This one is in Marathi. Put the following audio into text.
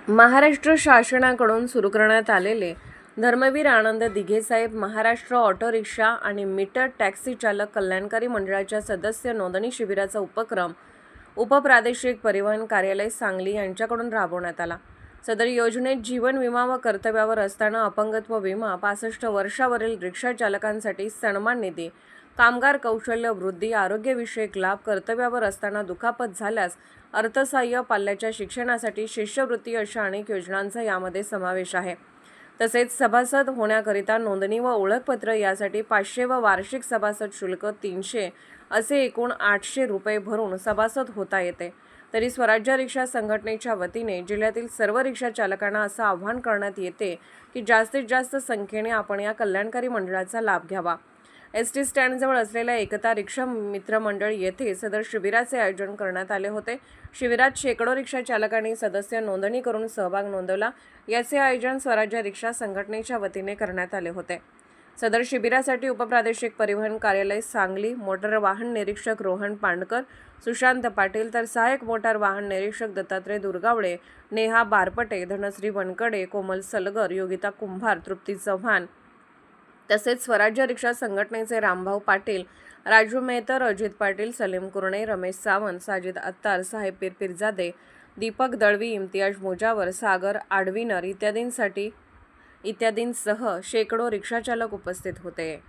महाराष्ट्र शासनाकडून सुरू करण्यात आलेले धर्मवीर आनंद दिघेसाहेब महाराष्ट्र ऑटो रिक्षा आणि मीटर टॅक्सी चालक कल्याणकारी मंडळाच्या सदस्य नोंदणी शिबिराचा उपक्रम उपप्रादेशिक परिवहन कार्यालय सांगली यांच्याकडून राबवण्यात आला। सदर योजनेत जीवन विमा व कर्तव्यावर असताना अपंगत्व विमा, 65 वर्षावरील रिक्षा चालकांसाठी सन्मान निधी, कामगार कौशल्य वृद्धी, आरोग्यविषयक लाभ, कर्तव्यावर असताना दुखापत झाल्यास अर्थसहाय्य, पाल्याच्या शिक्षणासाठी शिष्यवृत्ती अशा अनेक योजनांचा यामध्ये समावेश आहे। तसेच सभासद होण्याकरिता नोंदणी व ओळखपत्र यासाठी 500 व वार्षिक सभासद शुल्क 300 असे एकूण 800 रुपये भरून सभासद होता येते। तरी स्वराज्य रिक्षा संघटनेच्या वतीने जिल्ह्यातील सर्व रिक्षा चालकांना असं आवाहन करण्यात येते की जास्तीत जास्त संख्येने आपण या कल्याणकारी मंडळाचा लाभ घ्यावा। एसटी स्टँडजवळ असलेल्या एकता रिक्षा मित्र मंडळ येथे सदर शिबिराचे आयोजन करण्यात आले होते। शिबिरात शेकडो रिक्षा चालकांनी सदस्य नोंदणी करून सहभाग नोंदवला। याचे आयोजन स्वराज्य रिक्षा संघटनेच्या वतीने करण्यात आले होते। सदर शिबिरासाठी उपप्रादेशिक परिवहन कार्यालय सांगली मोटार वाहन निरीक्षक रोहन पांडकर, सुशांत पाटील, तर सहाय्यक मोटार वाहन निरीक्षक दत्तात्रय दुर्गावळे, नेहा बारपटे, धनश्री बनकडे, कोमल सलगर, योगिता कुंभार, तृप्ती चव्हाण, तसेच स्वराज्य रिक्षा संघटनेचे रामभाऊ पाटील, राजू मेहतर, अजित पाटील, सलीम कुरणे, रमेश सावंत, साजिद अत्तार, साहेब पीरजादे, दीपक दळवी, इम्तियाज मुजावर, सागर आडविनर इत्यादींसह शेकडो रिक्षाचालक उपस्थित होते।